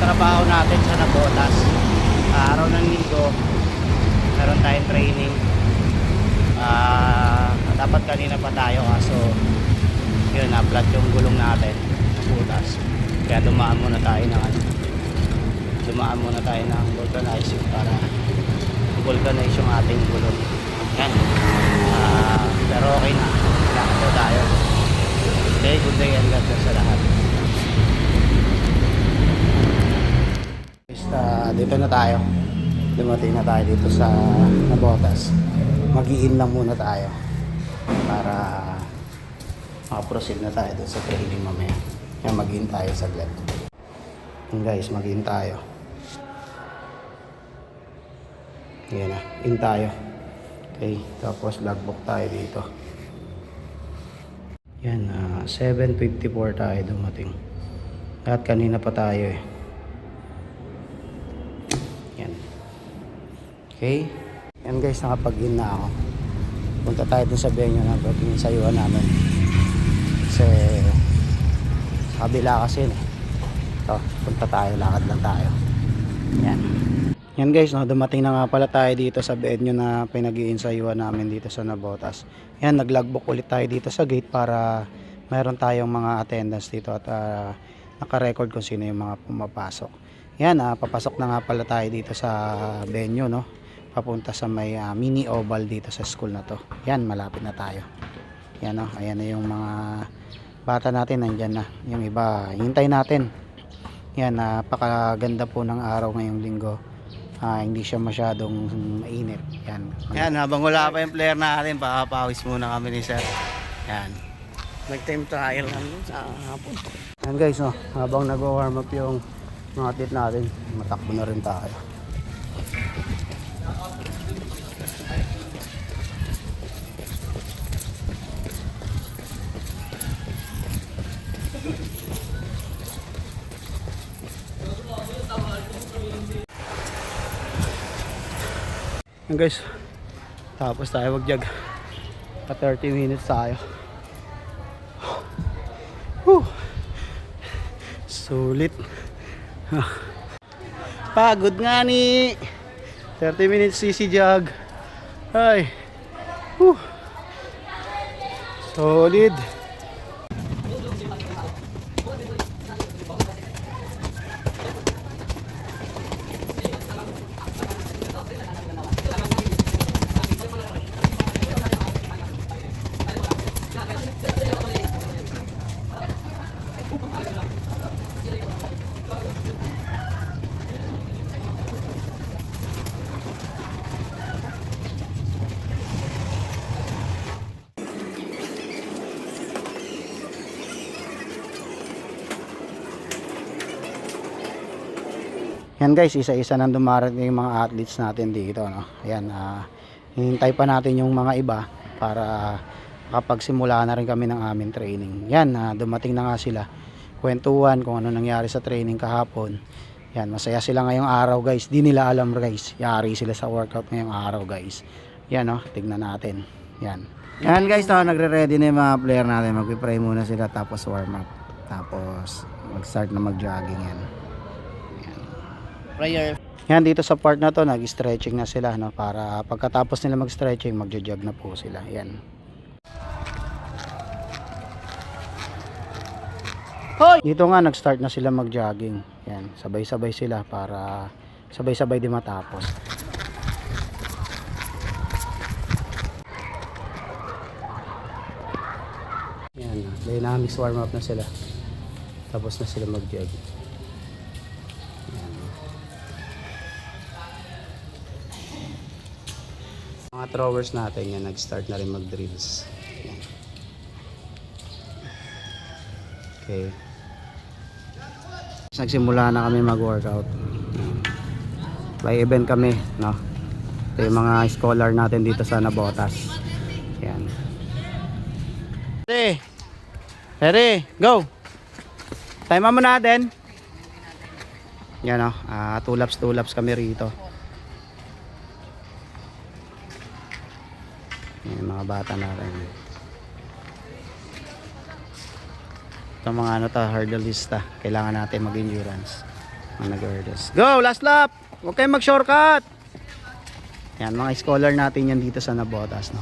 trabaho natin sa Nabotas. Araw ng linggo meron tayong training. Dapat kanina pa tayo kaso yun, na-flat yung gulong natin butas. Kaya dumaan muna tayo ng vulcanizing para vulcanize yung ating gulong. Yan. Pero okay na. Lakad tayo. Okay, good day and God bless sa lahat. Dito na tayo. Dumating na tayo dito sa Nabotas. Mag-i-in lang muna tayo para makaproceed na tayo doon sa training mamaya. Kaya mag-in tayo saglit. Guys, mag-in tayo. Yan na, in tayo. Okay, tapos logbook tayo dito. Yan, 7:54 tayo dumating. Lahat kanina pa tayo eh. Yan. Okay. Yan guys, nakapag-in na ako. Punta tayo dun sa venue na pagiging sayuan namin. Kasi sa kabila kasi ito, punta tayo, lakad lang tayo. Yan. Yan guys, no, dumating na nga pala tayo dito sa venue na pinag-iinsayuan namin dito sa Nabotas. Yan, nag-logbook ulit tayo dito sa gate para mayroon tayong mga attendance dito at naka-record kung sino yung mga pumapasok. Yan, papasok na nga pala tayo dito sa venue, no? Papunta sa may mini oval dito sa school na to. Yan, malapit na tayo. Yan, no? Ayan na yung mga bata natin, nandyan na. Yung iba, hintay natin. Yan, napakaganda po ng araw ngayong linggo. Hindi siya masyadong mainit. Yan. Yan, habang wala pa yung player natin, pakapawis muna kami ni sir. Yan. Nag-time trial namin sa hapon. Yan guys, no? Habang nag-warm up yung mga athlete natin, matakbo na rin tayo. Yan guys, tapos tayo mag-jog pa 30 minutes tayo. Sulit. Pagod nga ni 30 minutes CC jog. Ay. Solid. Yan guys, isa-isa nang dumarating yung mga athletes natin dito, no? Ayan, hinintay pa natin yung mga iba para kapagsimula na rin kami ng aming training. Yan, dumating na nga sila. Kwentuhan kung ano nangyari sa training kahapon. Yan, masaya sila ngayong araw guys. Di nila alam guys, yari sila sa workout ngayong araw guys. Yan, no? Tignan natin. Yan. Yan guys, no? Nagre-ready na yung mga player natin. Magpipray muna sila tapos warm up. Tapos mag-start na mag-jogging yan. Prayer. Yan, dito sa part na to nag-stretching na sila, no, para pagkatapos nila mag-stretching magjo-jog na po sila. Yan. Hoy! Dito nga nag-start na sila mag-jogging. Yan, sabay-sabay sila para sabay-sabay din matapos. Yan, dynamics warm up na sila. Tapos na sila mag-jog. Mga throwers natin yan, nag-start na rin mag-drills. Yan. Okay. Nagsimula na kami mag-workout. By event kami, no? Ito yung mga scholar natin dito sa Nabotas. Yan. Ready? Ready? Go! Time mo natin. Yan, no? Two laps kami rito. Yung mga bata natin. Ito mga ano to, hurdleista. Kailangan natin mag-endurance. Mga nag-hurdles. Go! Last lap! Huwag kayong mag-shortcut! Yan, mga scholar natin yan dito sa Navotas, no?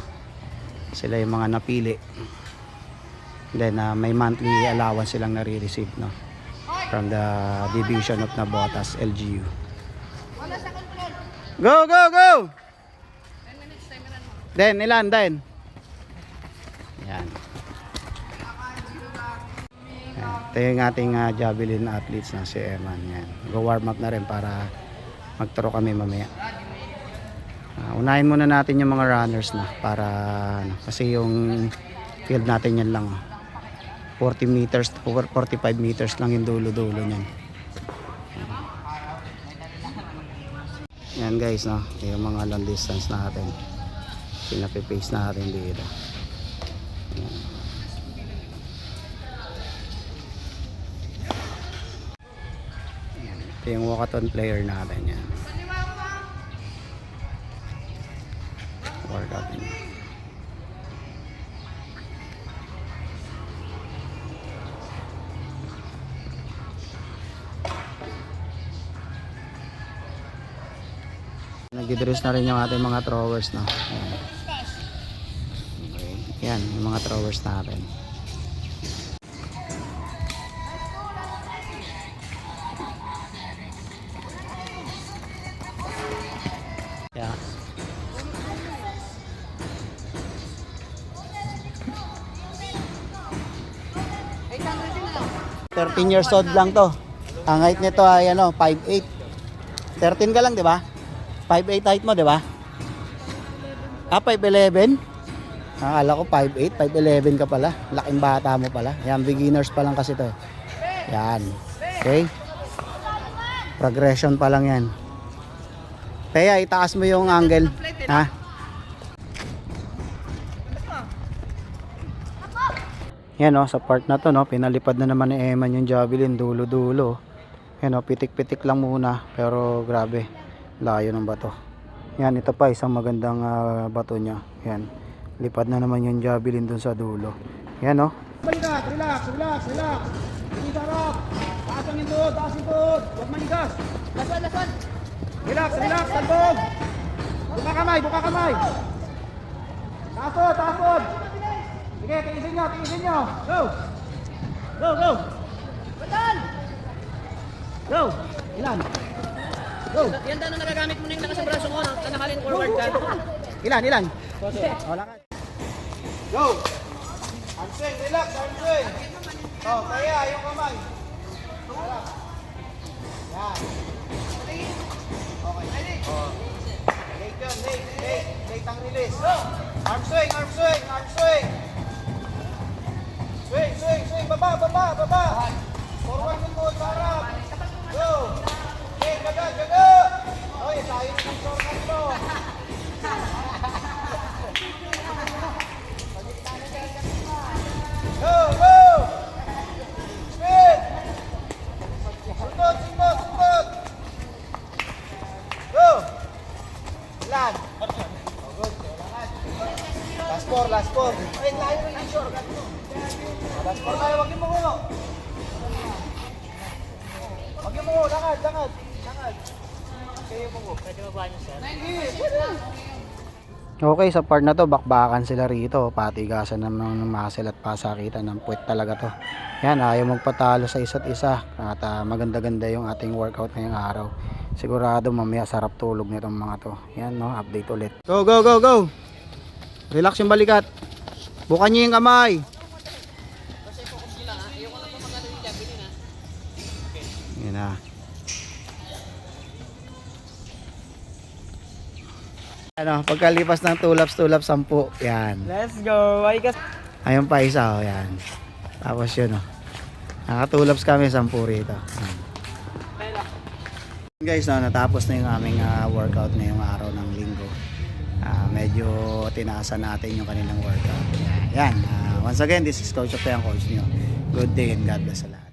Sila yung mga napili. Then, may monthly allowance silang nare-receive, no? From the division of Navotas, LGU. Go, go, go! 10 minutes, timeran mo. Then, ilan, then? Yan. Ito yung ating javelin athletes na si Eman. Yan. Go warm up na rin para magturo kami mamaya. Unahin muna natin yung mga runners na para kasi yung field natin yan lang 40 meters to 45 meters lang yung dulo-dulo niyan. Yan guys, no, yung mga long distance natin pinapipace natin dito. Yan. Yan. Ito yung walkathon player natin yan. Workout niya. Nag-dress na rin yung ating mga throwers, no? Ayan. Okay. Yan, yung mga throwers natin. Yeah. 13 years old lang to. Ang height nito ay 5'8". 13 ka lang, di ba? 5'8 height mo, di ba? 5'11". Akala ko 5'8", 5'11 ka pala. Laking bata mo pala. Yan, beginners pa lang kasi to. Yan. Okay? Progression pa lang yan. Kaya itaas mo yung angle. Ha? Yan sa part na to, pinalipad na naman ni Eman yung javelin dulo-dulo. Yan pitik-pitik lang muna, pero grabe, layo ng bato. Yan, ito pa isang magandang bato niya. Yan, lipad na naman yung javelin dun sa dulo. Yan Balikat, relax, relax, relax. Hindi darap. Taas ang indod, taas indod. Huwag manigas. Lasan, lasan. Relax, relax, talbog. Buka kamay, buka kamay. Taasod, taasod. Sige, tiisin nyo, tiisin nyo. Go. Go, go. Batan. Go. Ilan? Go. Yan daw na nagagamit mo na yung naka sa braso mo, nakahalin forward ka. Ilan, ilan? Wala ka. Go. Armswing, relax, armswing. Kaya, yung kamay. Relax. Yan. Okay. Late yun, late, late. Late ang release. Armswing, armswing, armswing. Swing, swing, swing. Baba, baba, baba. Forward yung goal, harap. Go. Okay, gaga, gaga. Oy, tayo ng shortcut mo. Go, go. Speed. Sundot, sundot, sundot. Go. Ilan? Oh, good. Kailangan. Last four. Ay, tayo rin yung shortcut mo. Last four tayo, wag yung mungo. Wag yung mungo, lakad, lakad. Lakad. Okay yung mungo. Pwede mo ba niyo, sir? Okay, sa part na to, bakbakan sila rito. Patigasan naman ng muscle at pasakitan ng puwet talaga to. Yan, ayaw magpatalo sa isa't isa. At maganda-ganda yung ating workout ngayong araw. Sigurado mamaya sarap tulog nitong mga to. Yan, update ulit. Go, go, go, go! Relax yung balikat. Bukan nyo yung kamay. Yan na. Pagkalipas ng 2 laps, 10. Yan. Let's go. Ayun pa isa, yan. Tapos yun, naka 2 laps kami, 10 rito. Yan. Guys, natapos na yung aming workout ngayong araw ng linggo. Medyo tinaasan natin yung kanilang workout. Yan. Once again, this is Coach Ope, ang coach nyo. Good day and God bless sa lahat.